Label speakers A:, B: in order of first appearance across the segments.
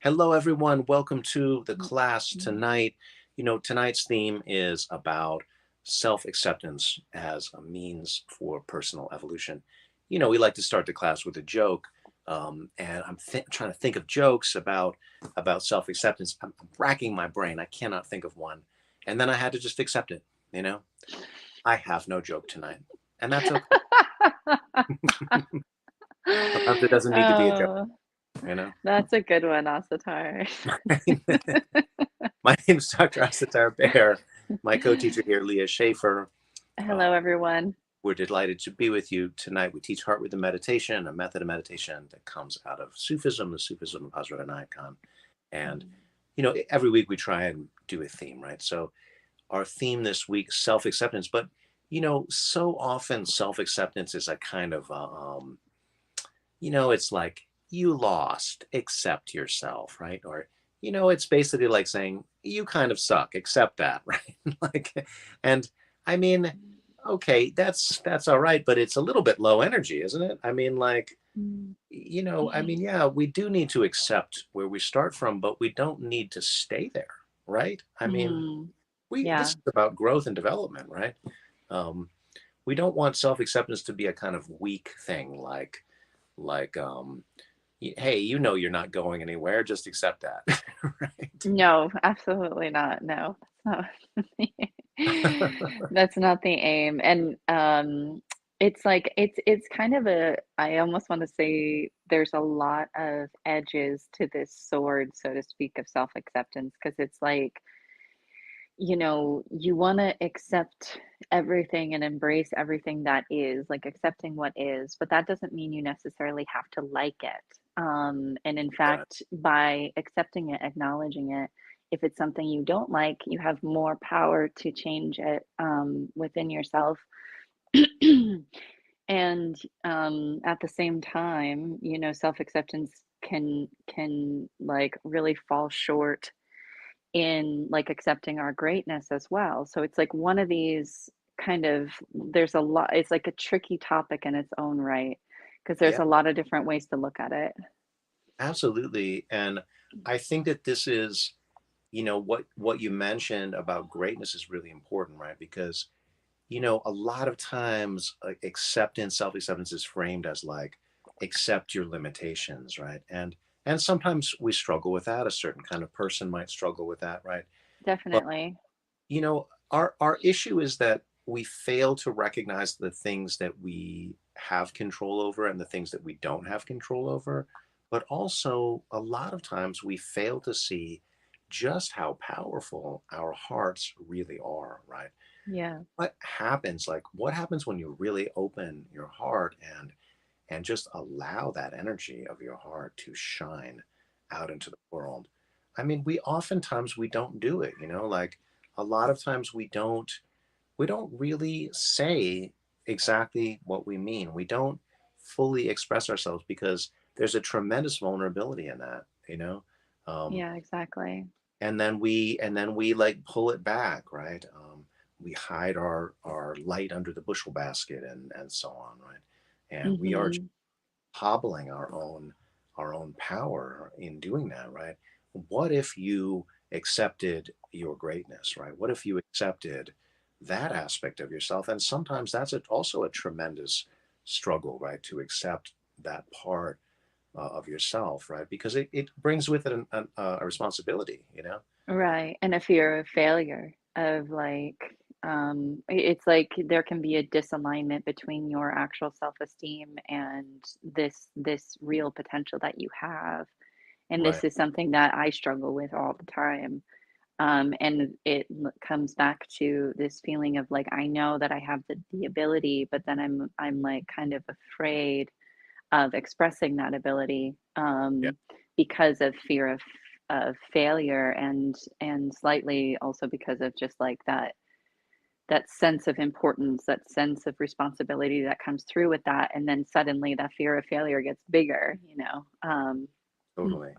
A: Hello, everyone. Welcome to the class tonight. Tonight's theme is about self acceptance as a means for personal evolution. We like to start the class with a joke, and I'm trying to think of jokes about self acceptance. I'm racking my brain. I cannot think of one, and then I had to just accept it. You know, I have no joke tonight, and that's okay. Sometimes it doesn't need to be a joke.
B: Oh,
A: You know.
B: that's a good one, Asatar.
A: My name is Dr. Asatar Bear. My co-teacher here, Leah Schaefer. Uh,
B: Hello, everyone.
A: we're delighted to be with you tonight. We teach heart rhythm meditation, a method of meditation that comes out of Sufism, the Sufism of Hazrat Inayat Khan. And, every week we try and do a theme, right? So our theme this week, self-acceptance. But, so often self-acceptance is a kind of, it's like you lost, accept yourself, right? Or, it's basically like saying you kind of suck, accept that, right? Like, and I mean, okay, that's all right, but it's a little bit low energy, isn't it? I mean, like,
B: Mm.
A: yeah, we do need to accept where we start from, but we don't need to stay there, right? I mean,
B: Mm.
A: this
B: Yeah.
A: is about growth and development, right? Um, we don't want self-acceptance to be a kind of weak thing, like hey, you're not going anywhere, just accept that. Right.
B: No, absolutely not. No, that's not that's not the aim. And it's like it's kind of a I almost want to say there's a lot of edges to this sword, so to speak, of self-acceptance because it's like you want to accept everything and embrace everything that is, like accepting what is, but that doesn't mean you necessarily have to like it. And in
A: Right.
B: fact, by accepting it, acknowledging it, if it's something you don't like, you have more power to change it within yourself. And at the same time, self-acceptance can like really fall short in like accepting our greatness as well. So it's like one of these kind of there's a lot it's like a tricky topic in its own right because there's
A: Yeah,
B: a lot of different ways to look at it.
A: absolutely. And I think that this is, what you mentioned about greatness is really important, right? Because a lot of times acceptance, self-acceptance is framed as like accept your limitations, right? And sometimes we struggle with that. A certain kind of person might struggle with that, right? But
B: Definitely.
A: our issue is that we fail to recognize the things that we have control over and the things that we don't have control over. But also, a lot of times we fail to see just how powerful our hearts really are, right?
B: Yeah.
A: What happens when you really open your heart and just allow that energy of your heart to shine out into the world? I mean, we don't do it, like a lot of times we don't really say exactly what we mean. We don't fully express ourselves because there's a tremendous vulnerability in that. Um,
B: Yeah, exactly.
A: and then we like pull it back, right? We hide our light under the bushel basket and so on, right? And we are
B: Mhm.
A: hobbling our own power in doing that, right? What if you accepted your greatness, right? What if you accepted that aspect of yourself? And sometimes that's also a tremendous struggle, right? To accept that part of yourself, right? Because it brings with it a responsibility.
B: Right. And a fear of failure of like it's like there can be a disalignment between your actual self-esteem and this real potential that you have. And
A: Right.
B: this is something that I struggle with all the time. And comes back to this feeling of like I know that I have the ability, but then I'm like kind of afraid of expressing that ability
A: Yeah.
B: because of fear of failure and slightly also because of just like that sense of importance, that sense of responsibility that comes through with that, and then suddenly that fear of failure gets bigger.
A: Totally.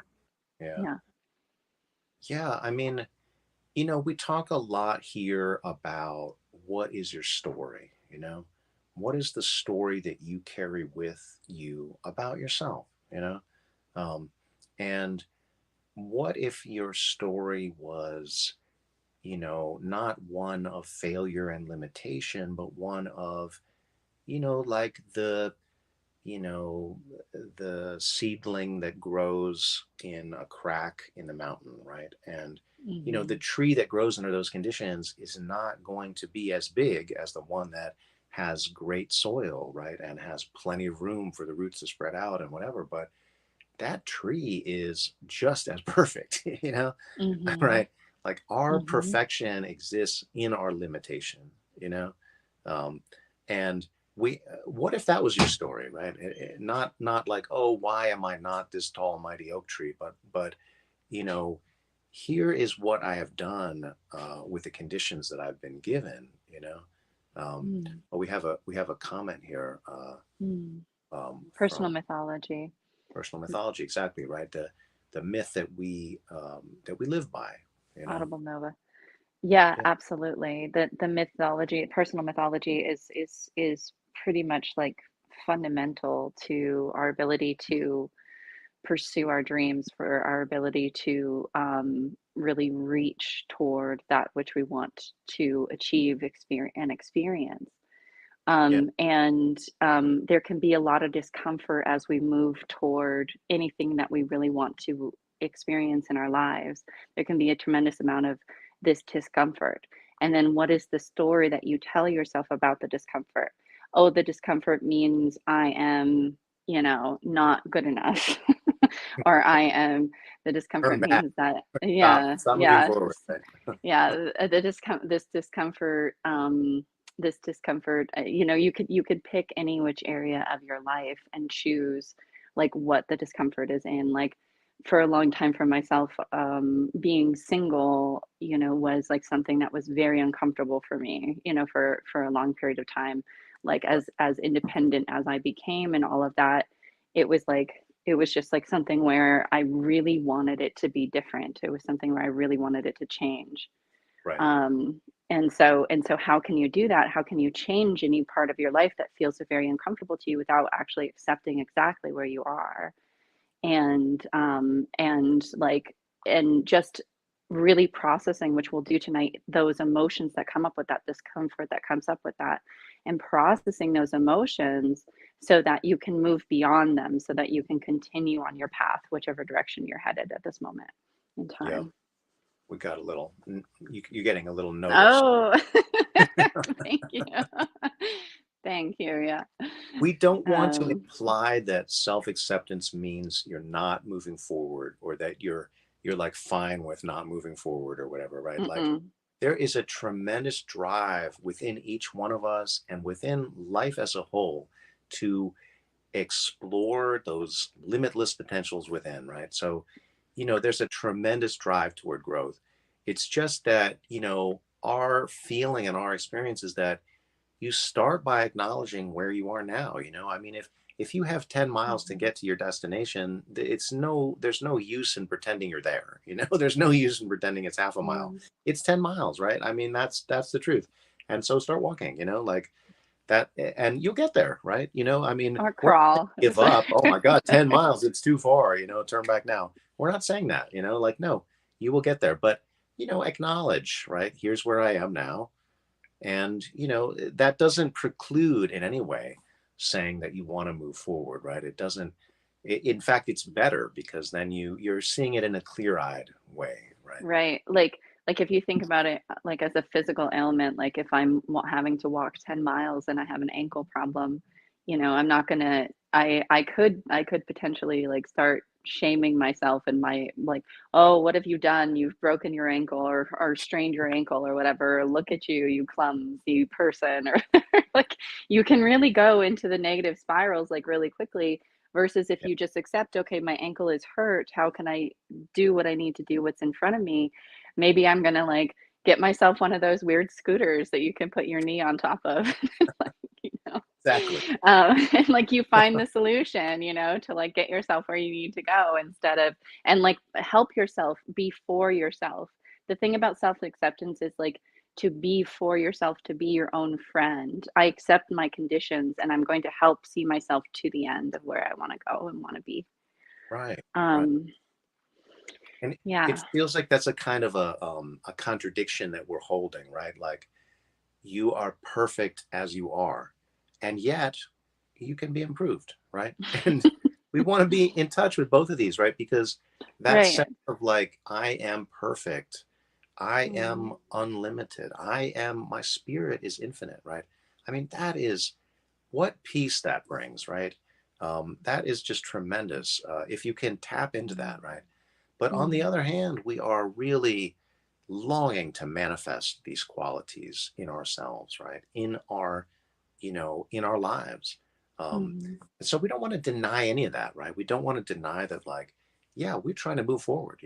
A: Yeah.
B: Yeah.
A: Yeah. I mean, we talk a lot here about what is your story? What is the story that you carry with you about yourself? Um, And what if your story was, not one of failure and limitation, but one of, like you know, the seedling that grows in a crack in the mountain, right? And, the
B: Mhm.
A: tree that grows under those conditions is not going to be as big as the one that has great soil, right? And has plenty of room for the roots to spread out and whatever. But that tree is just as perfect,
B: Mhm.
A: right? Like our
B: Mhm.
A: perfection exists in our limitation, you know? Um, and what if that was your story, right? Not like, oh, why am I not this tall, mighty oak tree? But, you know, here is what I have done with the conditions that I've been given,
B: Mm.
A: well, we have a comment here
B: Mm.
A: from
B: Personal mythology.
A: personal mythology, exactly, right? The myth that we live by, you know.
B: Audible Nova. Yeah,
A: Yeah,
B: absolutely. The mythology, personal mythology is pretty much like fundamental to our ability to pursue our dreams, for our ability to really reach toward that which we want to achieve, experience.
A: yeah,
B: There can be a lot of discomfort as we move toward anything that we really want to experience in our lives. There can be a tremendous amount of this discomfort. And then what is the story that you tell yourself about the discomfort? Oh, the discomfort means I am, not good enough. Or the
A: turn
B: discomfort
A: back,
B: means that,
A: stop,
B: yeah,
A: stop moving
B: yeah,
A: forward, right?
B: yeah, this discomfort, you could pick any which area of your life and choose like what the discomfort is in. Like for a long time for myself, being single, was like something that was very uncomfortable for me, for a long period of time. Like
A: Right,
B: as independent as I became and all of that, it was just like something where I really wanted it to be different. It was something where I really wanted it to change.
A: right,
B: Um, and so how can you do that? How can you change any part of your life that feels very uncomfortable to you without actually accepting exactly where you are? And just really processing, which we'll do tonight, those emotions that come up with that discomfort that comes up with that, and processing those emotions so that you can move beyond them, so that you can continue on your path, whichever direction you're headed at this moment in
A: yeah.
B: time.
A: We got a little, you're getting a little notice.
B: Oh, thank you. Thank you. Yeah.
A: We don't want to
B: Um,
A: imply that self-acceptance means you're not moving forward, or that you're like fine with not moving forward or whatever, right? Like
B: mm-mm,
A: there is a tremendous drive within each one of us and within life as a whole to explore those limitless potentials within, right? So, there's a tremendous drive toward growth. It's just that, our feeling and our experience is that you start by acknowledging where you are now. I mean, if you have 10 miles to
B: mhm,
A: get to your destination, there's no use in pretending you're there. There's no use in pretending it's half a mile.
B: mm.
A: It's 10 miles, right? I mean, that's the truth. And so start walking, like that, and you'll get there, right? I mean,
B: Or
A: we're not
B: crawl.
A: saying give up. Oh my God, 10 miles, it's too far, turn back now. We're not saying that, like, no, you will get there. But, acknowledge, right? Here's where I am now. And, that doesn't preclude in any way saying that you want to move forward, right? It doesn't, in fact, it's better because then you're seeing it in a clear-eyed way, right?
B: Right. Like if you think about it like as a physical ailment, like if I'm having to walk 10 miles and I have an ankle problem, I'm not gonna I could potentially like start shaming myself and my like, oh, what have you done? You've broken your ankle or strained your ankle or whatever. Look at you, you clumsy person, or like you can really go into the negative spirals like really quickly versus if
A: Yeah,
B: you just accept, okay, my ankle is hurt. How can I do what I need to do, what's in front of me? Maybe I'm gonna like get myself one of those weird scooters that you can put your knee on top of. Like, you know,
A: exactly.
B: and like you find the solution, to like get yourself where you need to go instead of, and like help yourself be for yourself. The thing about self acceptance is like to be for yourself, to be your own friend. I accept my conditions and I'm going to help see myself to the end of where I want to go and want to be.
A: Right, right.
B: Um,
A: And it
B: Yeah.
A: feels like that's a kind of a contradiction that we're holding, right? Like, you are perfect as you are, and yet you can be improved, right? And we want to be in touch with both of these, right? Because that
B: Right.
A: sense of like, I am perfect, I
B: Mm.
A: am unlimited, I am, my spirit is infinite, right? I mean, that is what peace that brings, right? That is just tremendous if you can tap into
B: Mm.
A: that, right? But on the
B: Mm.
A: other hand, we are really longing to manifest these qualities in ourselves, right? In our, in our lives. Um,
B: Mhm.
A: and so we don't want to deny any of that, right? We don't want to deny that, like, yeah, we're trying to move forward,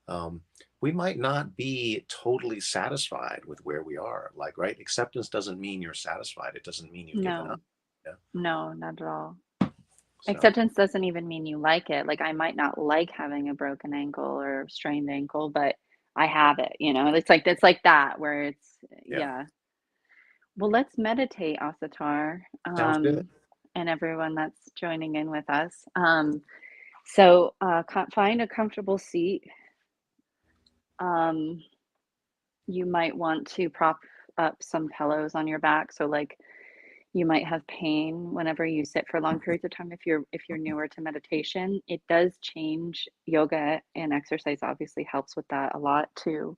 A: Um, we might not be totally satisfied with where we are, like, right? Acceptance doesn't mean you're satisfied. It doesn't mean you've given up.
B: No.
A: Yeah.
B: No, not at all.
A: So,
B: Acceptance doesn't even mean you like it. Like, I might not like having a broken ankle or strained ankle, but I have it, you know? It's like that where it's
A: yeah,
B: yeah. Well, let's meditate, Asatar,
A: sounds good.
B: and everyone that's joining in with us. So find a comfortable seat. Um, you might want to prop up some pillows on your back. So, like, you might have pain whenever you sit for long periods of time if you're newer to meditation. It does change. Yoga and exercise obviously helps with that a lot too.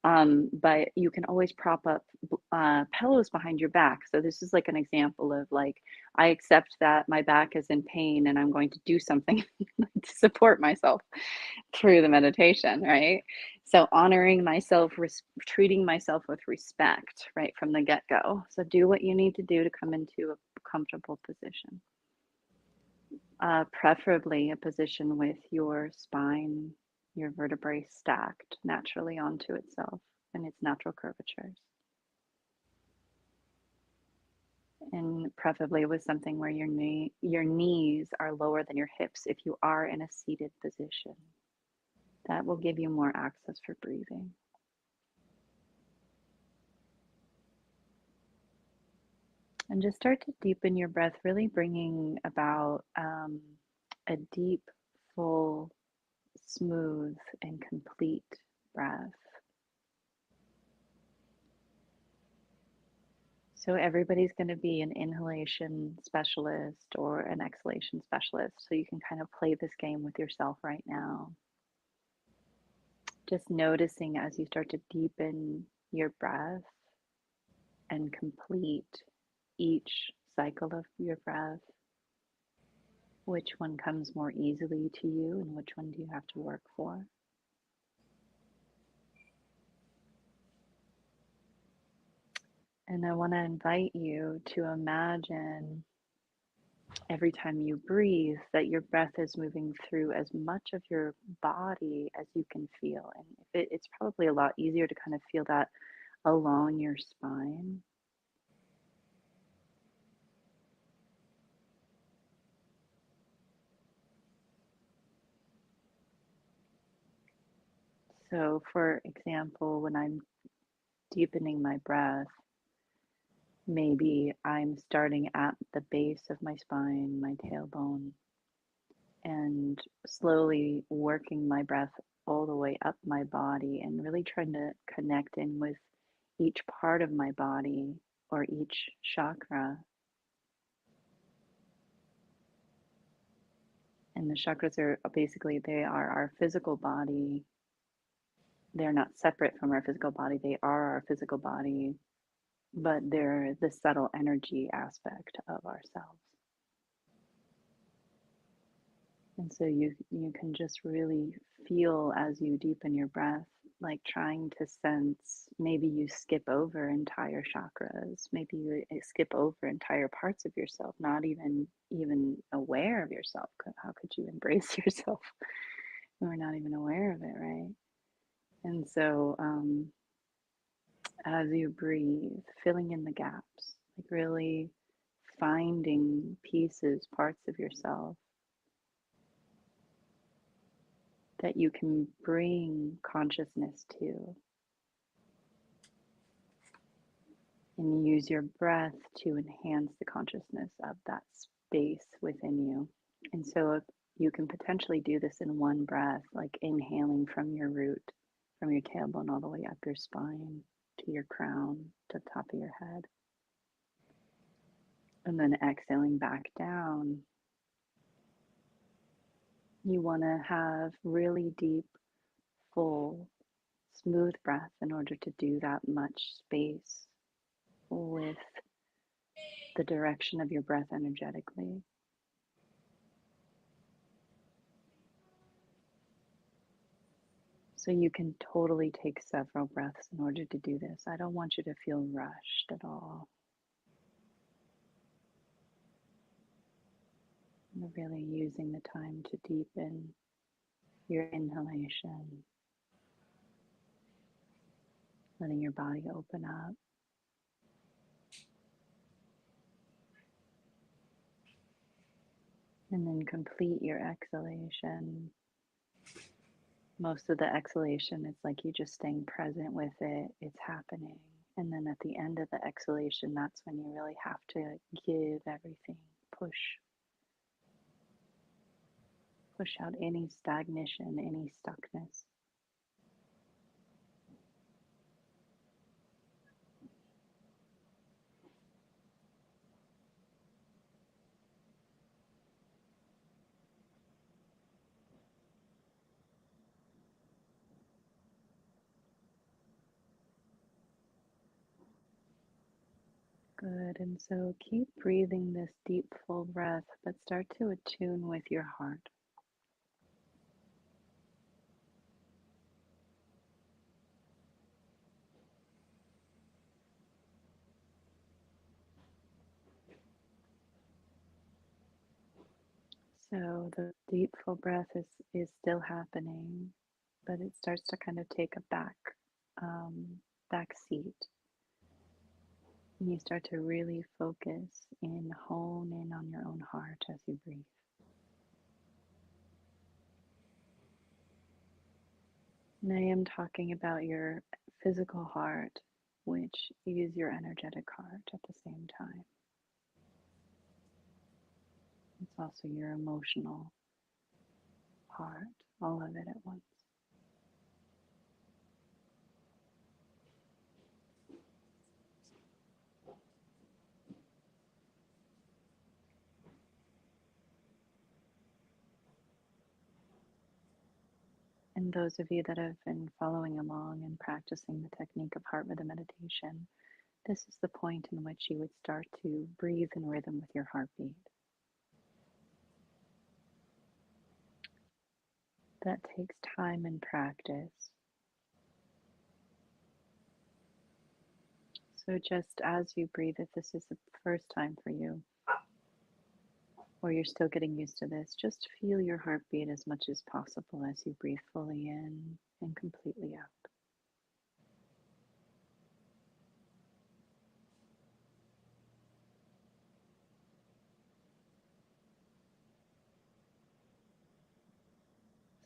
B: But you can always prop up pillows behind your back. So this is like an example of like, I accept that my back is in pain and I'm going to do something to support myself through the meditation, right? So honoring myself, treating myself with respect, right from the get go. So do what you need to do to come into a comfortable position, preferably a position with your spine, your vertebrae stacked naturally onto itself and its natural curvatures. And preferably with something where your knees are lower than your hips if you are in a seated position. That will give you more access for breathing. And just start to deepen your breath, really bringing about a deep, full, smooth, and complete breath. So, everybody's going to be an inhalation specialist or an exhalation specialist. So, you can kind of play this game with yourself right now. Just noticing as you start to deepen your breath and complete each cycle of your breath, which one comes more easily to you and which one do you have to work for? And I want to invite you to imagine every time you breathe that your breath is moving through as much of your body as you can feel. And it's probably a lot easier to kind of feel that along your spine. So, for example, when I'm deepening my breath, maybe I'm starting at the base of my spine, my tailbone, and slowly working my breath all the way up my body and really trying to connect in with each part of my body or each chakra. And the chakras are basically they are our physical body. They're not separate from our physical body. They are our physical body, but they're the subtle energy aspect of ourselves. And so you can just really feel as you deepen your breath, like trying to sense maybe you skip over entire chakras, maybe you skip over entire parts of yourself, not even aware of yourself. How could you embrace yourself when we're not even aware of it, right? And so as you breathe, filling in the gaps, like really finding pieces, parts of yourself that you can bring consciousness to and use your breath to enhance the consciousness of that space within you. And so you can potentially do this in one breath, like inhaling from your root, from your tailbone all the way up your spine to your crown, to the top of your head. And then exhaling back down. You want to have really deep, full, smooth breath in order to do that much space with the direction of your breath energetically. So you can totally take several breaths in order to do this. I don't want you to feel rushed at all. You're really using the time to deepen your inhalation, letting your body open up. And then complete your exhalation. Most of the exhalation, it's like you just staying present with it, it's happening. And then at the end of the exhalation, that's when you really have to give everything, push out any stagnation, any stuckness. Good. And so keep breathing this deep, full breath, but start to attune with your heart. So the deep, full breath is still happening, but it starts to kind of take a back seat. And you start to really focus and hone in on your own heart as you breathe. And I am talking about your physical heart, which is your energetic heart at the same time. It's also your emotional heart, all of it at once. And those of you that have been following along and practicing the technique of heart rhythm meditation, this is the point in which you would start to breathe in rhythm with your heartbeat. That takes time and practice. So just as you breathe, if this is the first time for you, or you're still getting used to this, just feel your heartbeat as much as possible as you breathe fully in and completely out.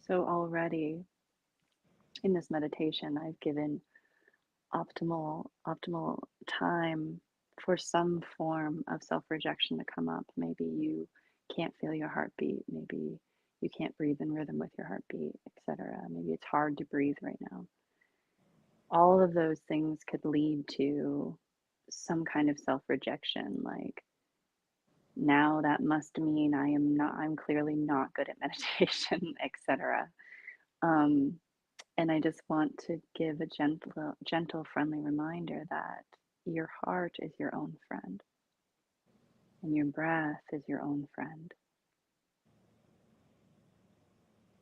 B: So already in this meditation, I've given optimal time for some form of self-rejection to come up. Maybe you can't feel your heartbeat, maybe you can't breathe in rhythm with your heartbeat, etc. Maybe it's hard to breathe right now. All of those things could lead to some kind of self-rejection, like, now that must mean I'm clearly not good at meditation, etc. um, And I just want to give a gentle, friendly reminder that your heart is your own friend and your breath is your own friend.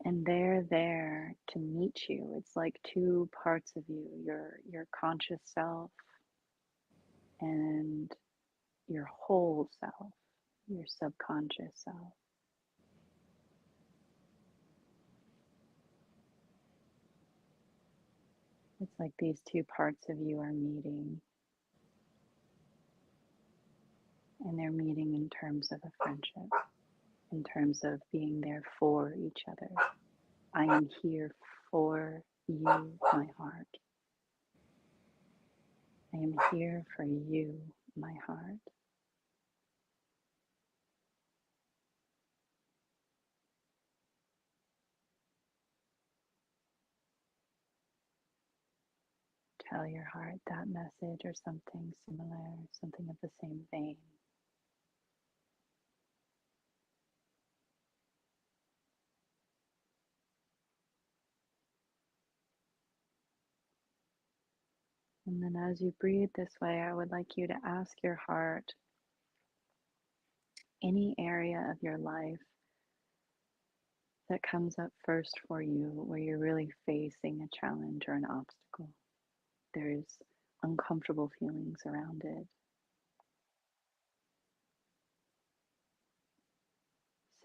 B: And they're there to meet you. It's like two parts of you, your conscious self and your whole self, your subconscious self. It's like these two parts of you are meeting, and they're meeting in terms of a friendship, in terms of being there for each other. I am here for you, my heart. I am here for you, my heart. tell your heart that message or something similar, something of the same vein. And then as you breathe this way, I would like you to ask your heart any area of your life that comes up first for you where you're really facing a challenge or an obstacle. There's uncomfortable feelings around it.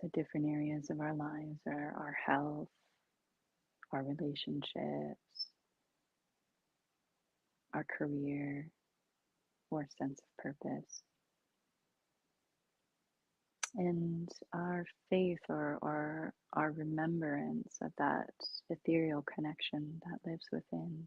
B: So, different areas of our lives are our health, our relationships, our career, or sense of purpose. And our faith or our remembrance of that ethereal connection that lives within.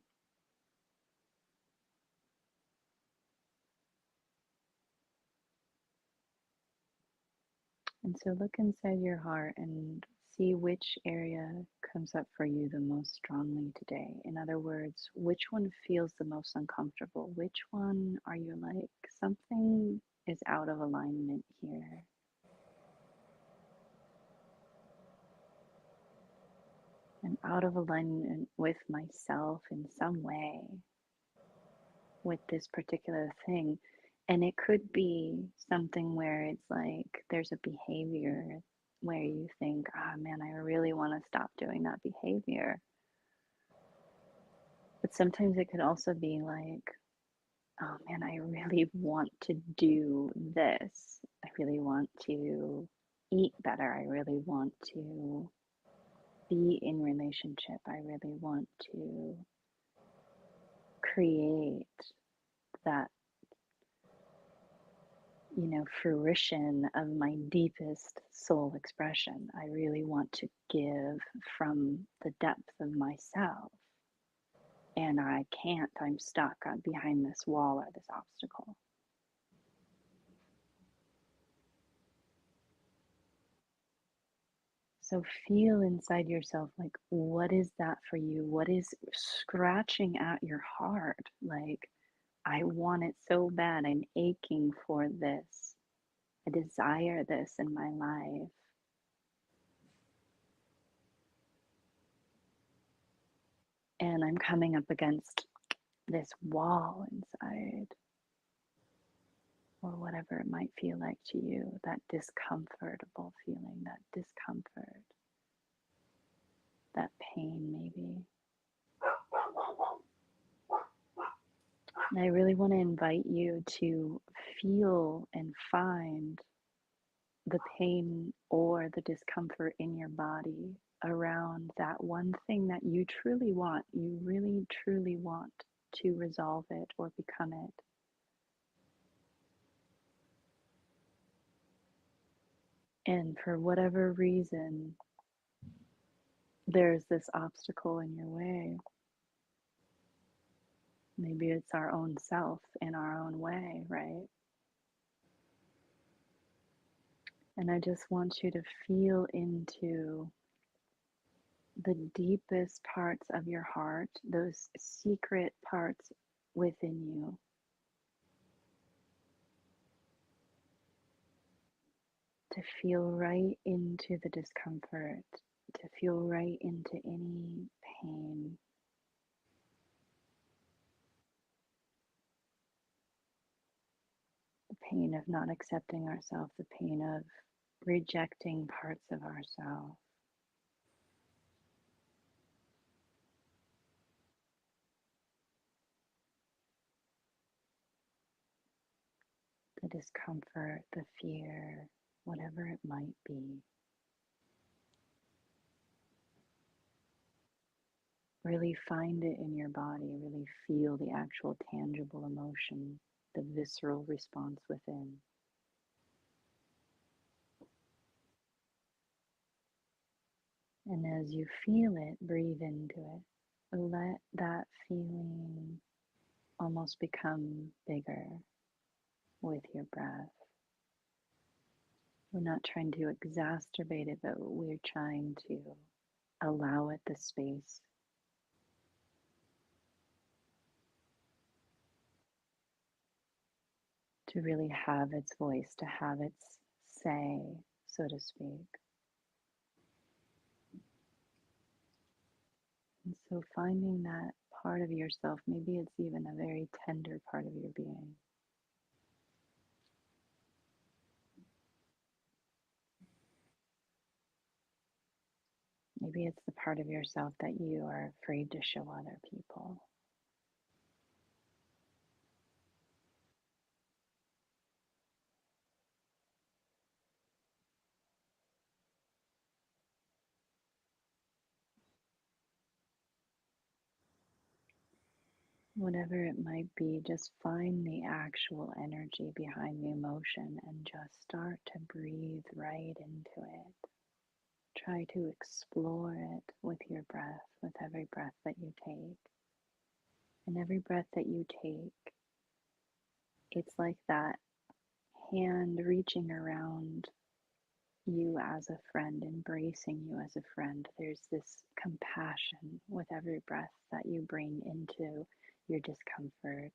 B: And so look inside your heart and see which area comes up for you the most strongly today. In other words, which one feels the most uncomfortable? Which one are you like, something is out of alignment here? I'm out of alignment with myself in some way with this particular thing. And it could be something where it's like there's a behavior where you think, oh man, I really want to stop doing that behavior. But sometimes it could also be like, oh man, I really want to do this. I really want to eat better. I really want to be in relationship. I really want to create that, fruition of my deepest soul expression. I really want to give from the depth of myself. And I can't, I'm stuck behind this wall or this obstacle. So feel inside yourself, like, what is that for you? What is scratching at your heart? Like, I want it so bad. I'm aching for this. I desire this in my life. And I'm coming up against this wall inside, or whatever it might feel like to you, that discomfortable feeling, that discomfort, that pain, maybe. And I really want to invite you to feel and find the pain or the discomfort in your body around that one thing that you truly want, you really truly want to resolve it or become it. And for whatever reason, there's this obstacle in your way. Maybe it's our own self in our own way, right? And I just want you to feel into the deepest parts of your heart, those secret parts within you. To feel right into the discomfort, to feel right into any pain. The pain of not accepting ourselves, the pain of rejecting parts of ourselves. The discomfort, the fear, whatever it might be. Really find it in your body, really feel the actual tangible emotion, the visceral response within. And as you feel it, breathe into it. Let that feeling almost become bigger with your breath. We're not trying to exacerbate it, but we're trying to allow it the space. to really have its voice, to have its say, so to speak. And so finding that part of yourself, maybe it's even a very tender part of your being. Maybe it's the part of yourself that you are afraid to show other people. Whatever it might be, just find the actual energy behind the emotion and just start to breathe right into it. Try to explore it with your breath, with every breath that you take. And every breath that you take, it's like that hand reaching around you as a friend, embracing you as a friend. There's this compassion with every breath that you bring into your discomfort,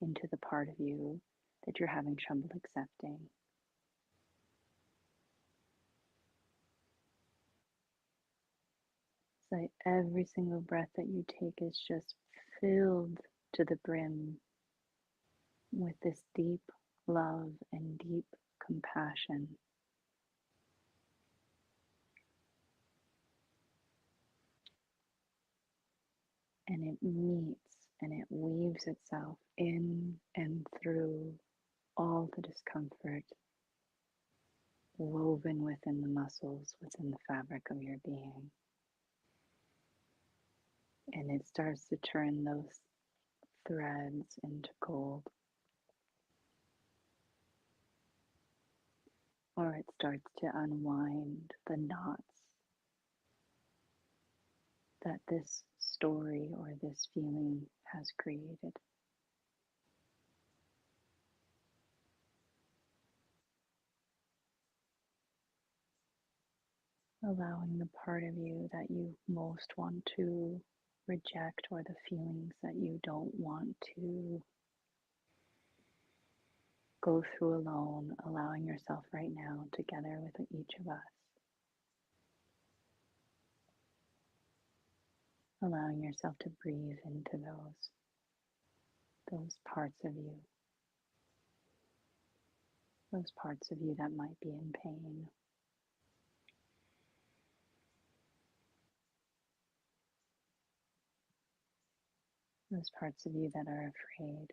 B: into the part of you that you're having trouble accepting. So every single breath that you take is just filled to the brim with this deep love and deep compassion. And it meets and it weaves itself in and through all the discomfort woven within the muscles, within the fabric of your being. And it starts to turn those threads into gold, or it starts to unwind the knots that this story or this feeling has created. Allowing the part of you that you most want to reject or the feelings that you don't want to go through alone, allowing yourself right now together with each of us, allowing yourself to breathe into those parts of you, those parts of you that might be in pain. Those parts of you that are afraid.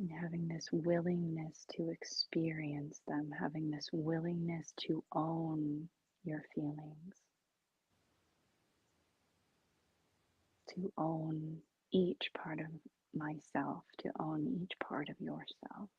B: And having this willingness to experience them, having this willingness to own your feelings, to own each part of myself, to own each part of yourself.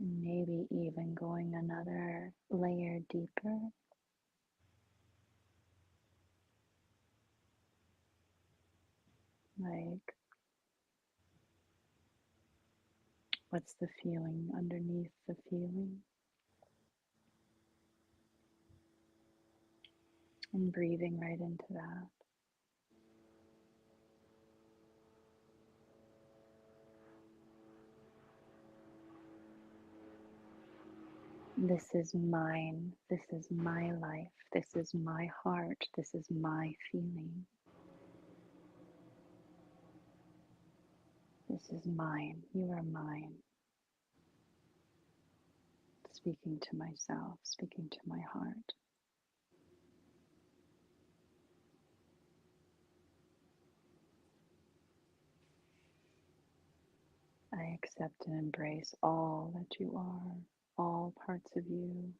B: And maybe even going another layer deeper. Like, what's the feeling underneath the feeling? And breathing right into that. This is mine. This is my life. This is my heart. This is my feeling. This is mine. You are mine. Speaking to myself, speaking to my heart. I accept and embrace all that you are, all parts of you.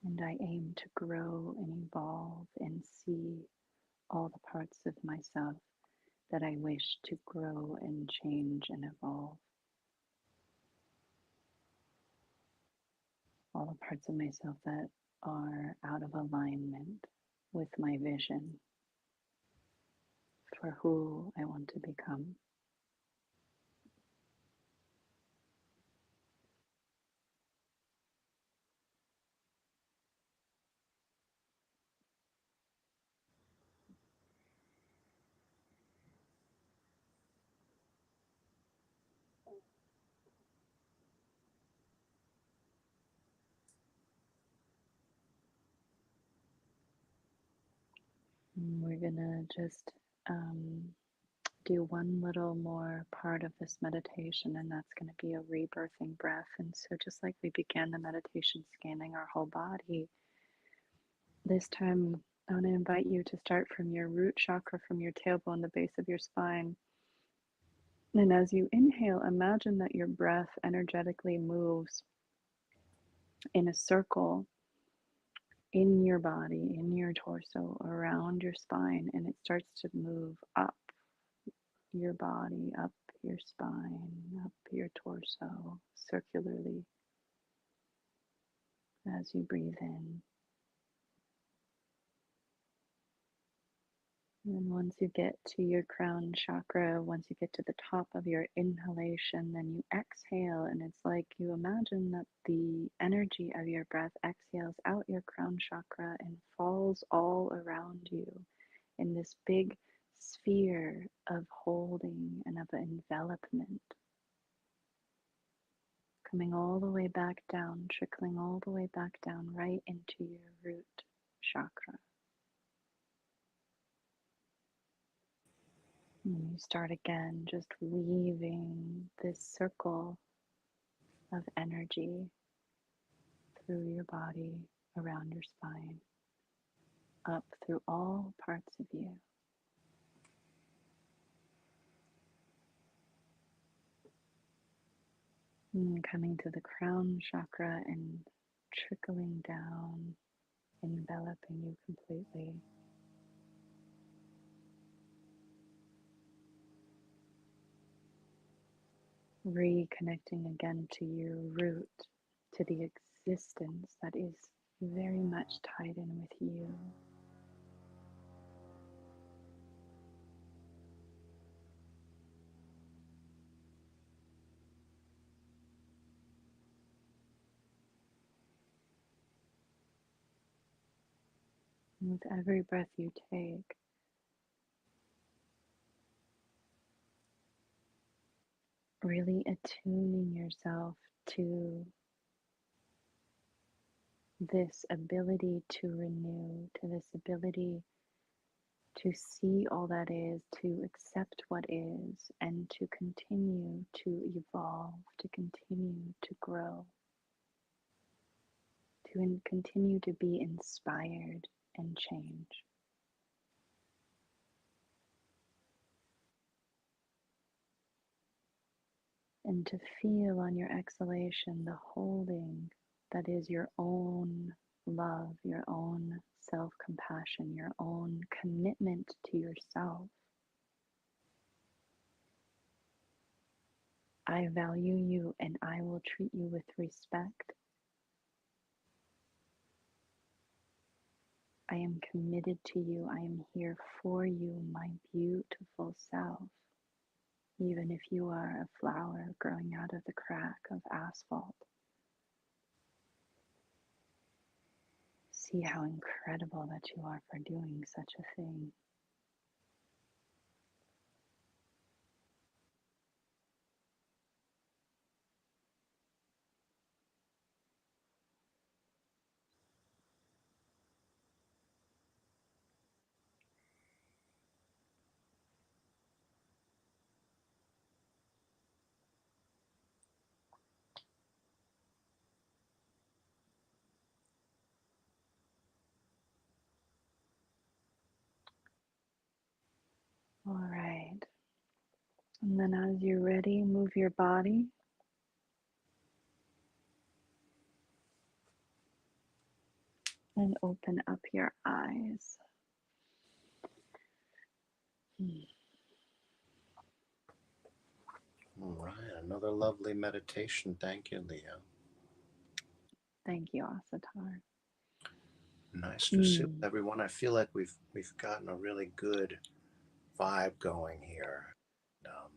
B: And I aim to grow and evolve and see all the parts of myself that I wish to grow and change and evolve. All the parts of myself that are out of alignment with my vision for who I want to become. And we're gonna just do one little more part of this meditation, and that's going to be a rebirthing breath. And so, just like we began the meditation scanning our whole body, this time I want to invite you to start from your root chakra, from your tailbone, the base of your spine. And as you inhale, imagine that your breath energetically moves in a circle in your body, in your torso, around your spine, and it starts to move up your body, up your spine, up your torso, circularly as you breathe in. And once you get to your crown chakra, once you get to the top of your inhalation, then you exhale, and it's like you imagine that the energy of your breath exhales out your crown chakra and falls all around you in this big sphere of holding and of envelopment, coming all the way back down, trickling all the way back down right into your root chakra. And you start again, just weaving this circle of energy through your body, around your spine, up through all parts of you. And coming to the crown chakra and trickling down, enveloping you completely. Reconnecting again to your root, to the existence that is very much tied in with you. And with every breath you take, really attuning yourself to this ability to renew, to this ability to see all that is, to accept what is, and to continue to evolve, to continue to grow, to continue to be inspired and change. And to feel on your exhalation the holding that is your own love, your own self compassion, your own commitment to yourself. I value you and I will treat you with respect. I am committed to you. I am here for you, my beautiful self. Even if you are a flower growing out of the crack of asphalt, see how incredible that you are for doing such a thing. All right. And then as you're ready, move your body. And open up your eyes.
A: All right, another lovely meditation. Thank you, Leah.
B: Thank you, Asatar.
A: Nice to see everyone. I feel like we've gotten a really good vibe going here. Um,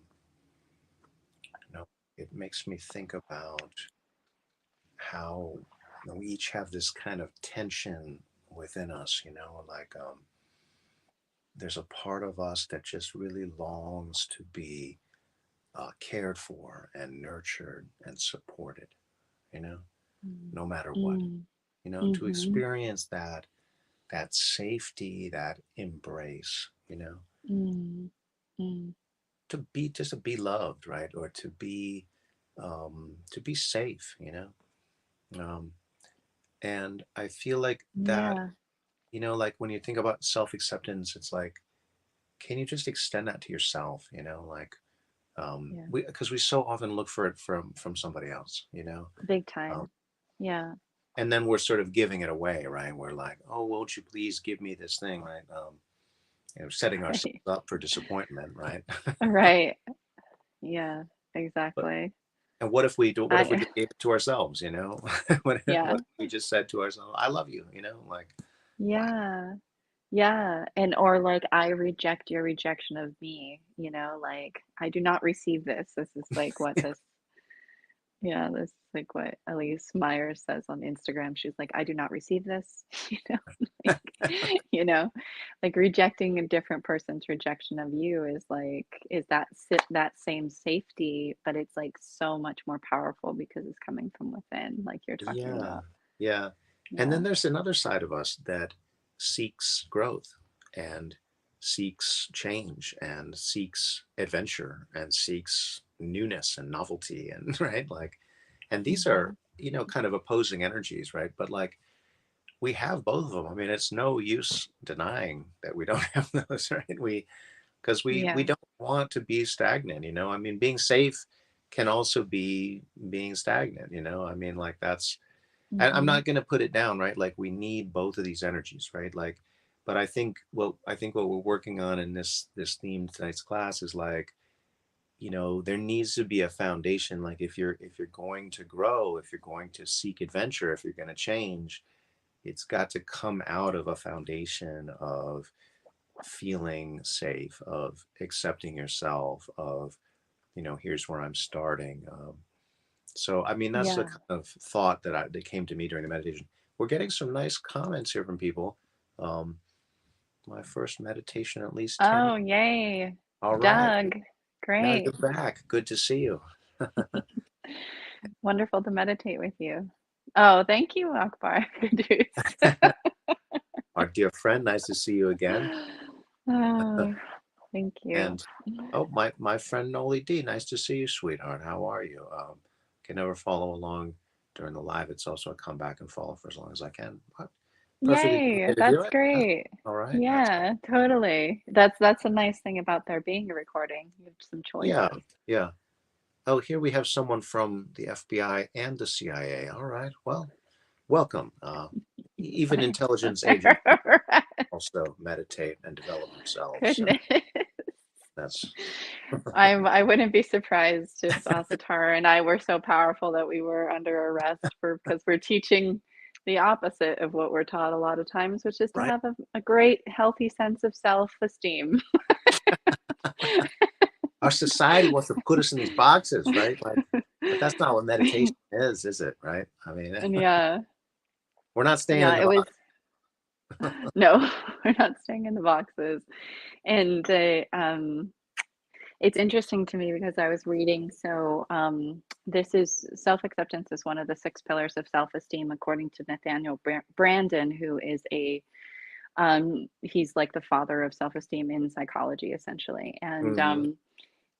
A: you know, it makes me think about how we each have this kind of tension within us. Like there's a part of us that just really longs to be cared for and nurtured and supported. You know,
B: Mm.
A: no matter what.
B: Mm.
A: To
B: Mm-hmm.
A: experience that safety, that embrace.
B: Mm. Mm.
A: To be loved, right? Or to be safe. Um, and I feel like that.
B: Yeah.
A: Like when you think about self-acceptance, it's like, can you just extend that to yourself? Like
B: Yeah.
A: we because we so often look for it from somebody else.
B: Big
A: Um,
B: time. Yeah.
A: and then we're sort of giving it away, right? We're like, oh, won't you please give me this thing, right? Setting ourselves
B: Right.
A: up for disappointment, right?
B: Right. Yeah.
A: But
B: Exactly.
A: and what if we do? What if we
B: I
A: just gave it to ourselves? What
B: yeah.
A: if we just said to ourselves, "I love you," like, wow,
B: Yeah. Yeah. And or like I reject your rejection of me, like I do not receive this. This is like what this Yeah, this is like what Elise Myers says on Instagram. She's like, I do not receive this, like, you know, like rejecting a different person's rejection of you is like, is that same safety, but it's like so much more powerful because it's coming from within, like you're talking
A: yeah,
B: about.
A: yeah. And
B: Yeah.
A: then there's another side of us that seeks growth and seeks change and seeks adventure and seeks newness and novelty and right, like, and these
B: Hmm.
A: are kind of opposing energies, right? But like we have both of them. I mean, it's no use denying that we don't have those, right? Because we
B: Yeah.
A: don't want to be stagnant. I mean, being safe can also be being stagnant. I mean, like that's, and I'm
B: Hmm.
A: not going to put it down, right? Like we need both of these energies, right? Like, but I think what we're working on in this theme tonight's class is like, there needs to be a foundation. Like if you're going to grow, if you're going to seek adventure, if you're going to change, it's got to come out of a foundation of feeling safe, of accepting yourself, of, here's where I'm starting. So, I mean, that's the
B: Yeah.
A: kind of thought that came to me during the meditation. We're getting some nice comments here from people. Um, my first meditation, at least 10.
B: Oh, yay.
A: All right.
B: Doug.
A: Now
B: Great.
A: you're back. Good to see you.
B: Wonderful to meditate with you. Oh, thank you, Akbar. Good
A: Our dear friend, nice to see you again.
B: Oh, thank you.
A: And oh, my friend Noli D, nice to see you, sweetheart. How are you? Can never follow along during the live. It's also a come back and follow for as long as I can. But perfectly
B: Yay,
A: okay to do
B: that's
A: it. Yeah.
B: great.
A: All right. Excellent.
B: Yeah, totally. That's a nice thing about there being a recording. You have some
A: Yeah.
B: choices.
A: Yeah. Oh, here we have someone from the FBI and the CIA. All right. Well, welcome. Even
B: Thanks.
A: intelligence agents also meditate and develop themselves. So
B: Goodness.
A: that's
B: I wouldn't be surprised if Asatar and I were so powerful that we were under arrest for because we're teaching the opposite of what we're taught a lot of times, which is to
A: right.
B: have a great, healthy sense of self-esteem.
A: Our society wants to put us in these boxes, right? Like, but that's not what meditation is it? Right? I mean,
B: And yeah,
A: we're not staying in
B: yeah,
A: the
B: it was
A: box.
B: no, we're not staying in the boxes. And it's interesting to me because I was reading. So this is self-acceptance is one of the six pillars of self-esteem, according to Nathaniel Brandon, who is he's like the father of self-esteem in psychology, essentially.
A: Hmm.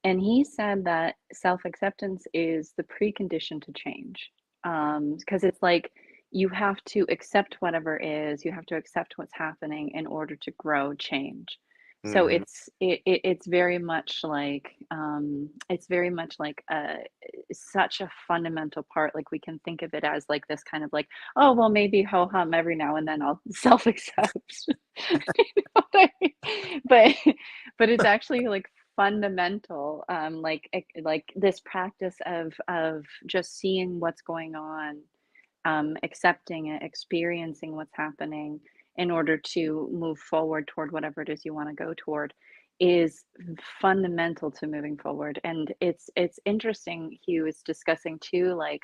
B: And he said that self-acceptance is the precondition to change. Because it's like you have to accept whatever is, you have to accept what's happening in order to grow change. So
A: Hmm.
B: it's very much like, it's very much like, such a fundamental part, like, we can think of it as, like, this kind of like, "Oh, well, maybe ho-hum every now and then I'll self-accept." You know what I mean? But it's actually, like, fundamental, like, this practice of just seeing what's going on, accepting it, experiencing what's happening in order to move forward toward whatever it is you want to go toward is fundamental to moving forward. And it's interesting. He was discussing too, like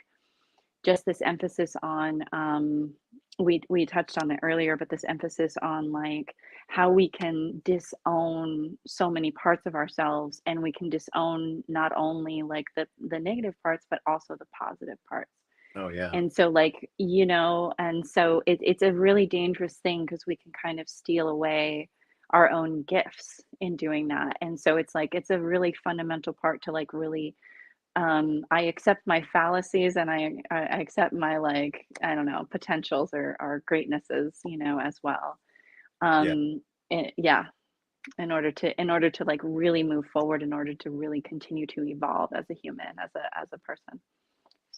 B: just this emphasis on we touched on it earlier, but this emphasis on like how we can disown so many parts of ourselves, and we can disown not only like the negative parts but also the positive parts.
A: Oh yeah.
B: And so, like, and so it's a really dangerous thing because we can kind of steal away our own gifts in doing that. And so it's like it's a really fundamental part to like really I accept my fallacies, and I accept my like, I don't know, potentials or greatnesses, as well.
A: Yeah.
B: Yeah, in order to like really move forward, in order to really continue to evolve as a human, as a person.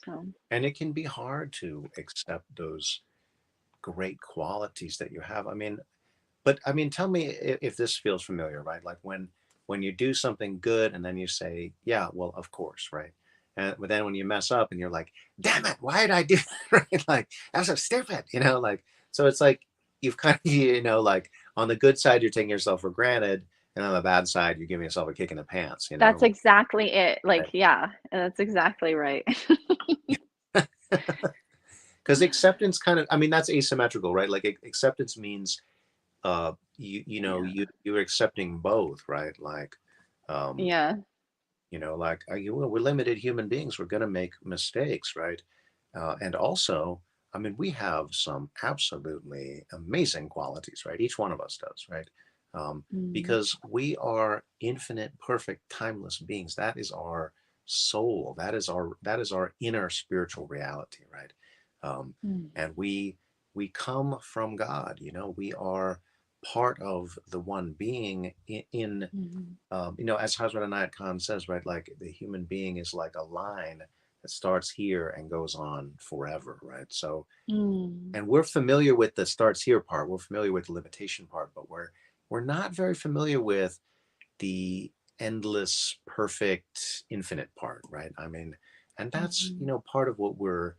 B: So,
A: And it can be hard to accept those great qualities that you have. I mean, but I mean, tell me if this feels familiar, right? Like when you do something good and then you say, "Yeah, well, of course," right? And but then when you mess up and you're like, "Damn it, why did I do that?" Right? Like that's so stupid, like so. It's like you've kind of like on the good side you're taking yourself for granted, and on the bad side you're giving yourself a kick in the pants,
B: that's exactly it. Like,
A: right?
B: yeah, that's exactly right.
A: Because acceptance kind of, I mean, that's asymmetrical, right? Like acceptance means
B: Yeah.
A: you're accepting both, right? Like um
B: Yeah.
A: like well, we're limited human beings, we're going to make mistakes, right? And also, I mean, we have some absolutely amazing qualities, right? Each one of us does, right?
B: Mm,
A: Because we are infinite, perfect, timeless beings. That is our soul. That is our inner spiritual reality, right? um,
B: mm,
A: and we come from God. We are part of the one being in
B: mhm,
A: as Hazrat Anayat Khan says, right, like the human being is like a line that starts here and goes on forever, right? So,
B: mm,
A: and we're familiar with the starts here part, we're familiar with the limitation part, but we're not very familiar with the endless, perfect, infinite part, right? I mean, and that's
B: mhm,
A: part of what we're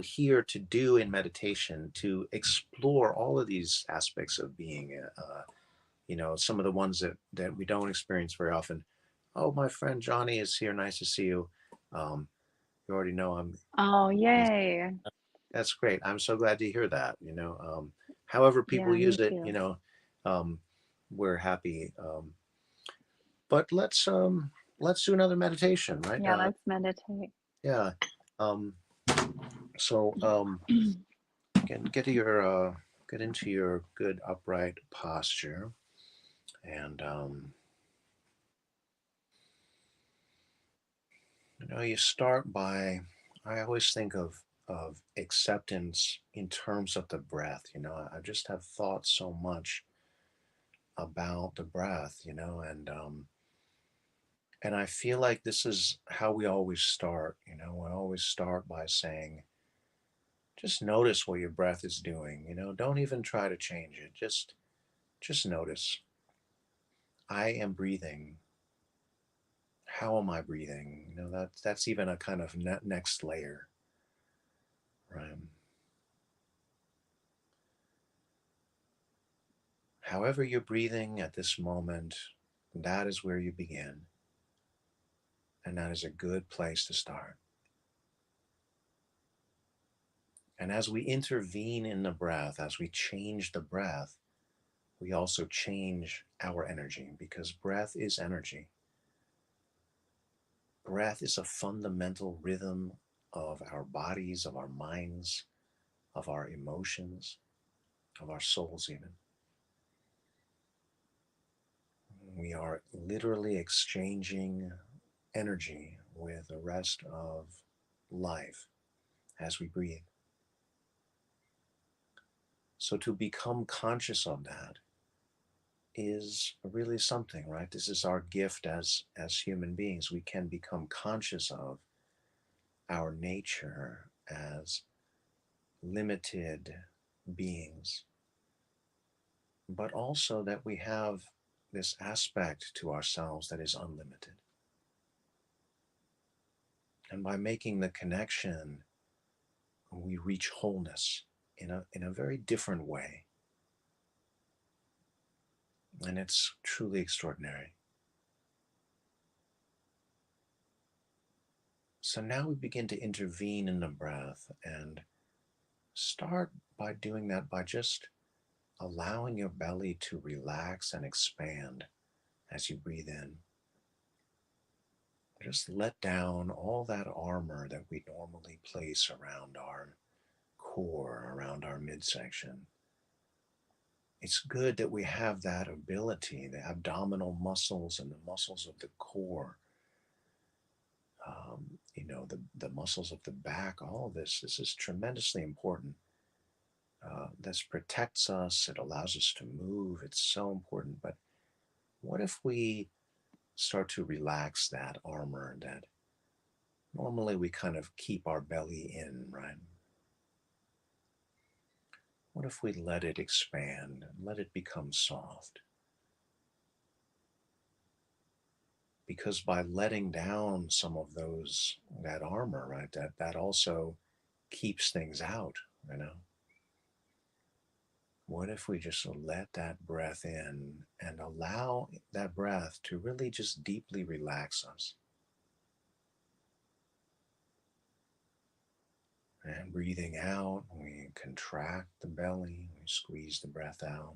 A: here to do in meditation, to explore all of these aspects of being. Some of the ones that we don't experience very often. Oh, my friend Johnny is here. Nice to see you. Um, you already know I'm.
B: oh,
A: He's,
B: yay.
A: that's great. I'm so glad to hear that. However people
B: Yeah, me
A: use it,
B: too.
A: um, we're happy. But let's do another meditation, right?
B: Yeah, let's meditate.
A: Yeah. Um, so get into your good upright posture, and you start by, I always think of acceptance in terms of the breath. I just have thought so much about the breath, and I feel like this is how we always start. We always start by saying, just notice what your breath is doing. Don't even try to change it. Just notice. I am breathing. How am I breathing? That's even a kind of next layer, right? However you're breathing at this moment, that is where you begin. And that is a good place to start. And as we intervene in the breath, as we change the breath, we also change our energy, because breath is energy. Breath is a fundamental rhythm of our bodies, of our minds, of our emotions, of our souls, even. We are literally exchanging energy with the rest of life as we breathe. So to become conscious of that, is really something, right? This is our gift as human beings. We can become conscious of our nature as limited beings, but also that we have this aspect to ourselves that is unlimited. And by making the connection, we reach wholeness in a very different way. And it's truly extraordinary. So now we begin to intervene in the breath and start by doing that by just allowing your belly to relax and expand as you breathe in. Just let down all that armor that we normally place around our core, around our midsection. It's good that we have that ability, the abdominal muscles and the muscles of the core, the muscles of the back, all of this is tremendously important. This protects us, it allows us to move, it's so important. But what if we start to relax that armor that normally we kind of keep our belly in, right? What if we let it expand and let it become soft? Because by letting down some of that armor, right, that also keeps things out, you know? What if we just let that breath in and allow that breath to really just deeply relax us? And breathing out, we contract the belly, we squeeze the breath out.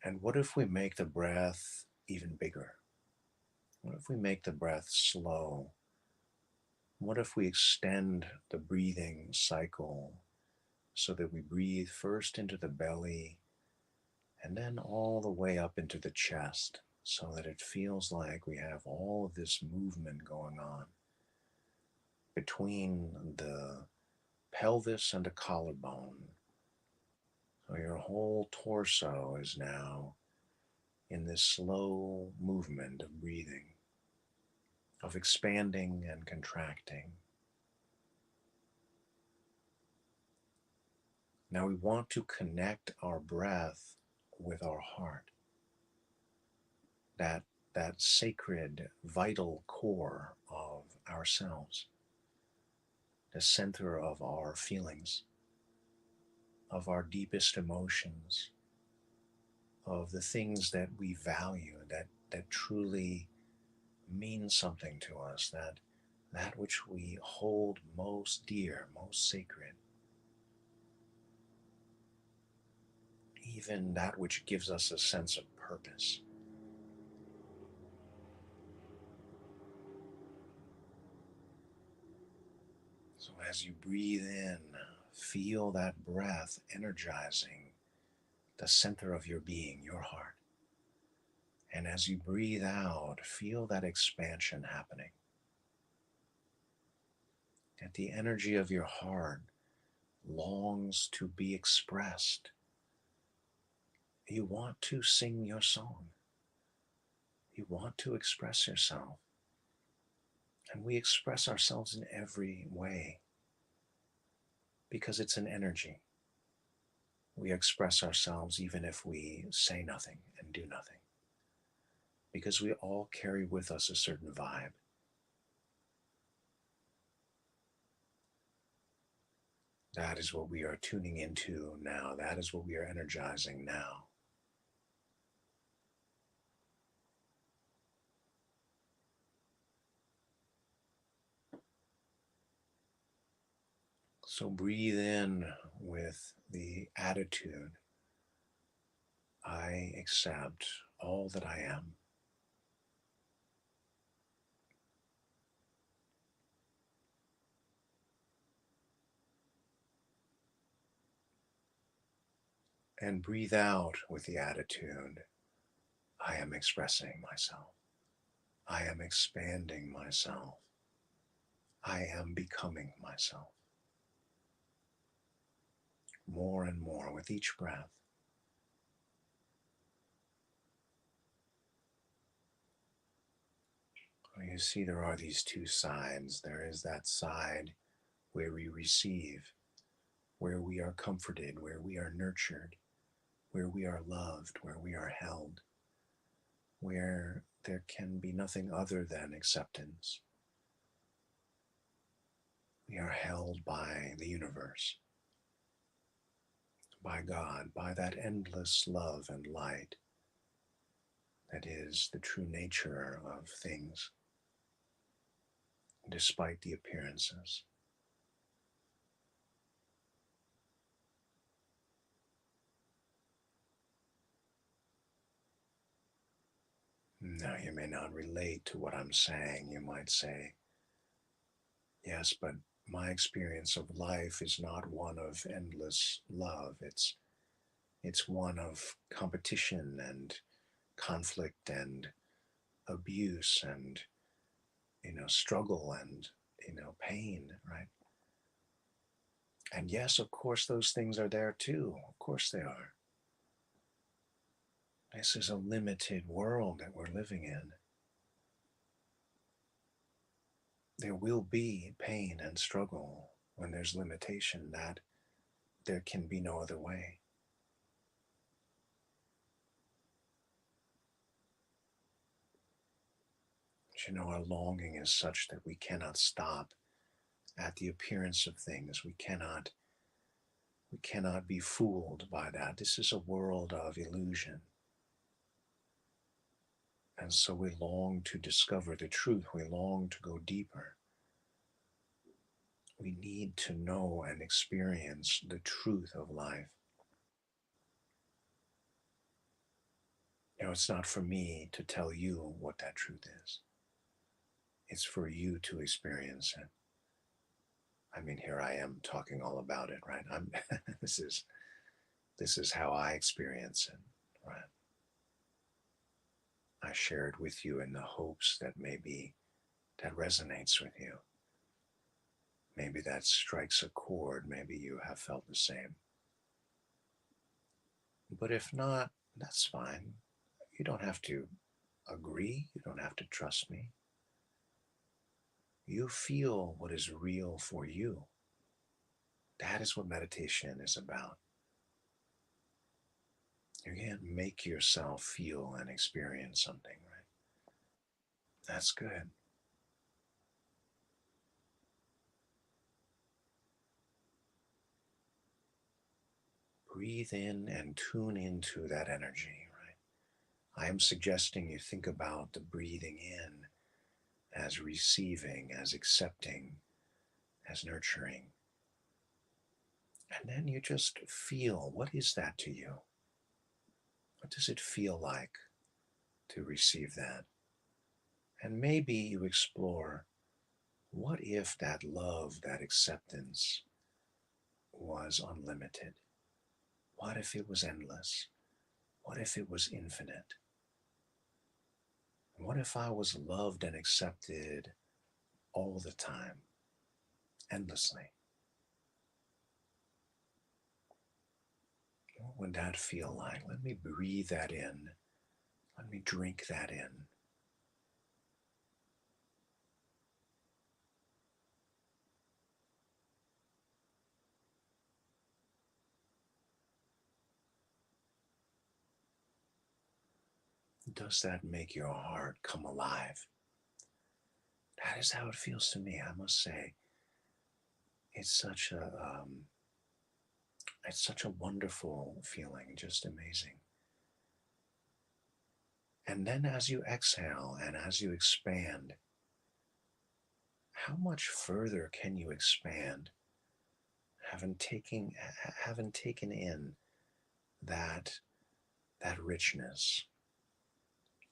A: And what if we make the breath even bigger? What if we make the breath slow? What if we extend the breathing cycle so that we breathe first into the belly and then all the way up into the chest so that it feels like we have all of this movement going on between the pelvis and the collarbone. So your whole torso is now in this slow movement of breathing, of expanding and contracting. Now we want to connect our breath with our heart, that, that sacred, vital core of ourselves, the center of our feelings, of our deepest emotions, of the things that we value, that truly mean something to us, that which we hold most dear, most sacred, even that which gives us a sense of purpose. So as you breathe in, feel that breath energizing the center of your being, your heart. And as you breathe out, feel that expansion happening. That the energy of your heart longs to be expressed. You want to sing your song. You want to express yourself. And we express ourselves in every way because it's an energy. We express ourselves even if we say nothing and do nothing, because we all carry with us a certain vibe. That is what we are tuning into now. That is what we are energizing now. So breathe in with the attitude, I accept all that I am. And breathe out with the attitude, I am expressing myself. I am expanding myself. I am becoming myself. more and more with each breath. You see, there are these two sides. There is that side where we receive, where we are comforted, where we are nurtured, where we are loved, where we are held, where there can be nothing other than acceptance. We are held by the universe, by God, by that endless love and light that is the true nature of things, despite the appearances. Now, you may not relate to what I'm saying. You might say, yes, but my experience of life is not one of endless love. It's one of competition and conflict and abuse and struggle and pain, right? And yes, of course, those things are there too. Of course they are. This is a limited world that we're living in. There will be pain and struggle when there's limitation. That there can be no other way. But our longing is such that we cannot stop at the appearance of things. We cannot be fooled by that. This is a world of illusion. And so we long to discover the truth. We long to go deeper. We need to know and experience the truth of life. It's not for me to tell you what that truth is. It's for you to experience it. I mean, here I am talking all about it, right? This is how I experience it, right? I share it with you in the hopes that maybe that resonates with you. Maybe that strikes a chord. Maybe you have felt the same. But if not, that's fine. You don't have to agree. You don't have to trust me. You feel what is real for you. That is what meditation is about. You can't make yourself feel and experience something, right? That's good. Breathe in and tune into that energy, right? I am suggesting you think about the breathing in as receiving, as accepting, as nurturing. And then you just feel, what is that to you? What does it feel like to receive that? And maybe you explore, what if that love, that acceptance was unlimited? What if it was endless? What if it was infinite? What if I was loved and accepted all the time, endlessly? What would that feel like? Let me breathe that in. Let me drink that in. Does that make your heart come alive? That is how it feels to me, I must say. It's such a it's such a wonderful feeling, just amazing. And then as you exhale and as you expand, how much further can you expand, having taken in that that richness,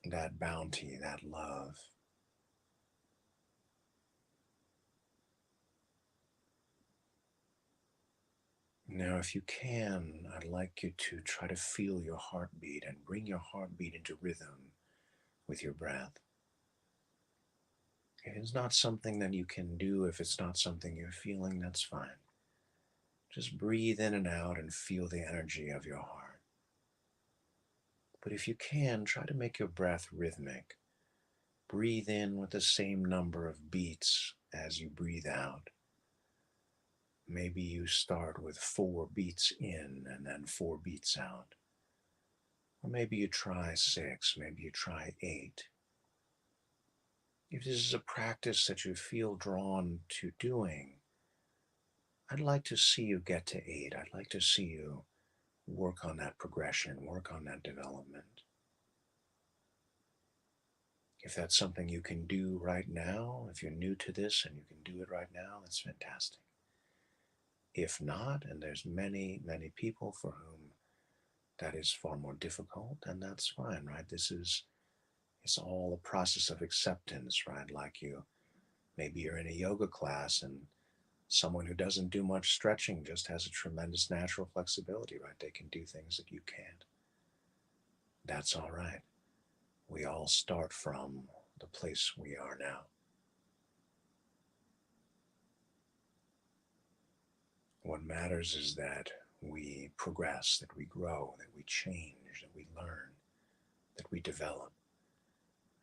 A: that bounty, that love? Now, if you can, I'd like you to try to feel your heartbeat and bring your heartbeat into rhythm with your breath. If it's not something that you can do, if it's not something you're feeling, that's fine. Just breathe in and out and feel the energy of your heart. But if you can, try to make your breath rhythmic. Breathe in with the same number of beats as you breathe out. Maybe you start with 4 beats in and then 4 beats out. Or maybe you try 6, maybe you try 8. If this is a practice that you feel drawn to doing, I'd like to see you get to 8. I'd like to see you work on that progression, work on that development. If that's something you can do right now, if you're new to this and you can do it right now, that's fantastic. If not, and there's many, many people for whom that is far more difficult, then that's fine, right? It's all a process of acceptance, right? Like maybe you're in a yoga class and someone who doesn't do much stretching just has a tremendous natural flexibility, right? They can do things that you can't. That's all right. We all start from the place we are now. What matters is that we progress, that we grow, that we change, that we learn, that we develop.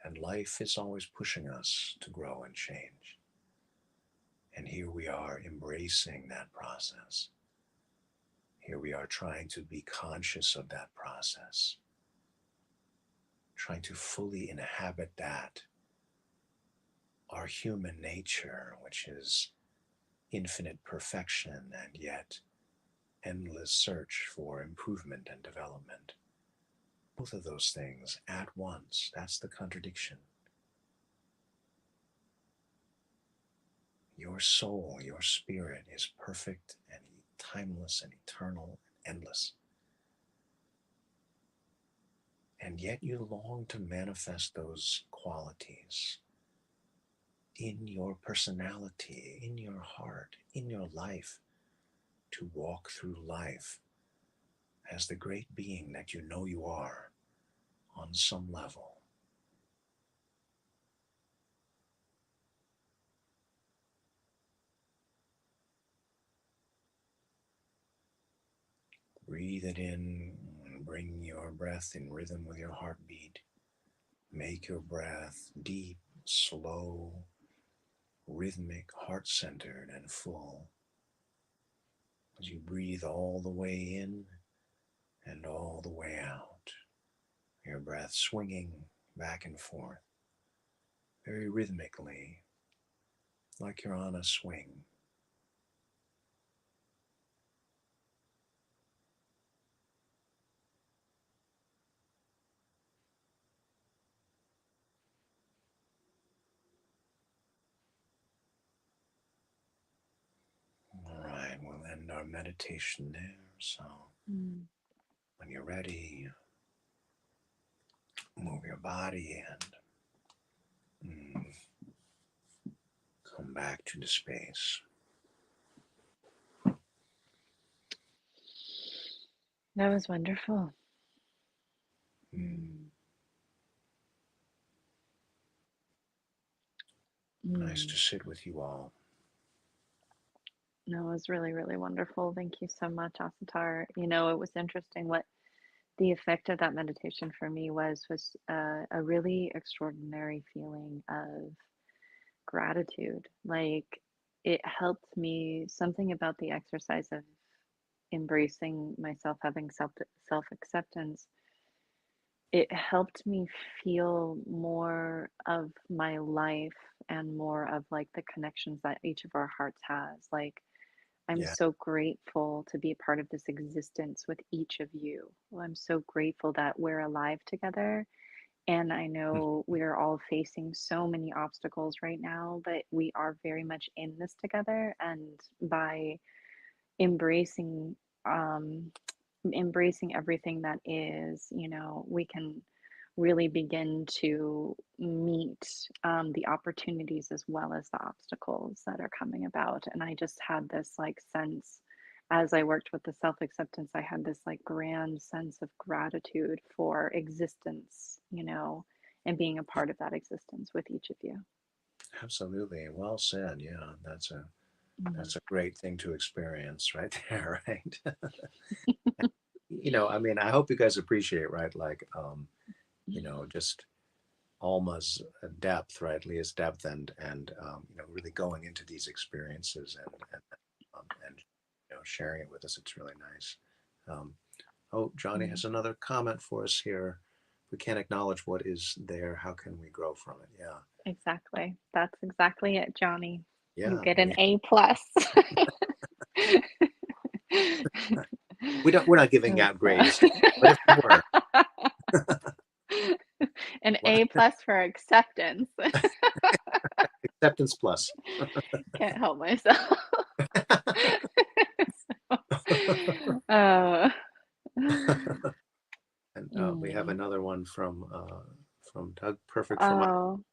A: And life is always pushing us to grow and change. And here we are embracing that process. Here we are trying to be conscious of that process, trying to fully inhabit that, our human nature, which is infinite perfection and yet endless search for improvement and development. Both of those things at once, that's the contradiction. Your soul, your spirit is perfect and timeless and eternal and endless. And yet you long to manifest those qualities in your personality, in your heart, in your life, to walk through life as the great being that you know you are on some level. Breathe it in and bring your breath in rhythm with your heartbeat. Make your breath deep, slow, rhythmic, heart-centered, and full. As you breathe all the way in and all the way out, your breath swinging back and forth, very rhythmically, like you're on a swing. All right, we'll end our meditation there. So
B: Mm.
A: when you're ready, move your body and come back to the space.
B: That was wonderful.
A: Mm.
B: Mm.
A: Nice to
B: Mm.
A: sit with you all.
B: No, it was really, really wonderful. Thank you so much, Asatar. It was interesting what the effect of that meditation for me was a really extraordinary feeling of gratitude. Like it helped me something about the exercise of embracing myself, having self acceptance. It helped me feel more of my life and more of like the connections that each of our hearts has. Like I'm
A: Yeah.
B: so grateful to be a part of this existence with each of you. I'm so grateful that we're alive together. And I know we're all facing so many obstacles right now, but we are very much in this together. And by embracing, um, embracing everything that is, we can really begin to meet the opportunities as well as the obstacles that are coming about. And I just had this like sense as I worked with the self acceptance, I had this like grand sense of gratitude for existence, and being a
A: Yeah,
B: part of that existence with each of you.
A: absolutely. Well said. Yeah, that's a
B: Mm.
A: That's a great thing to experience right there, right? I mean, I hope you guys appreciate, right? Like, just Alma's depth, right? Leah's depth, and really going into these experiences and sharing it with us. It's really nice. Um, oh, Johnny
B: Mm.
A: has another comment for us here. We can't acknowledge what is there. How can we grow from it? Yeah,
B: Exactly. That's exactly it, Johnny. You
A: yeah.
B: get an A plus.
A: We're not giving
B: That's
A: out grades, but if we were,
B: an
A: what?
B: A plus for acceptance.
A: Acceptance plus.
B: Can't help myself. Oh.
A: And we have
B: Mm.
A: another one from Doug. Perfect for my.
B: Oh,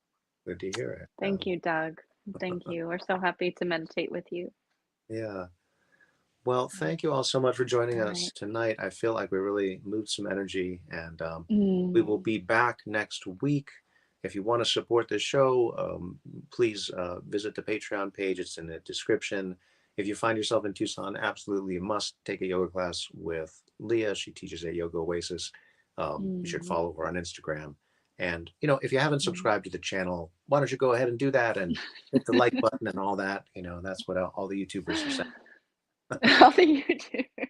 A: Good to hear it.
B: thank you, Doug. Thank you. We're so happy to meditate with you.
A: Yeah. Well, thank you all so much for joining
B: All
A: us
B: right.
A: tonight. I feel like we really moved some energy, and we
B: Mm.
A: will be back next week. If you want to support the show, please visit the Patreon page. It's in the description. If you find yourself in Tucson, absolutely must take a yoga class with Leah. She teaches at Yoga Oasis. You should
B: Mm.
A: follow her on Instagram. And if you haven't
B: Mm.
A: subscribed to the channel, why don't you go ahead and do that and hit the like button and all that. That's what all the YouTubers are saying.
B: All the YouTubers.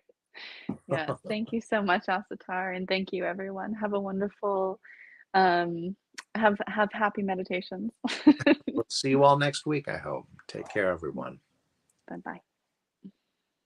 B: Yes. Thank you so much, Asatar, and thank you, everyone. Have a wonderful, um, have happy meditations.
A: We'll see you all next week, I hope. Take care, everyone.
B: Bye bye.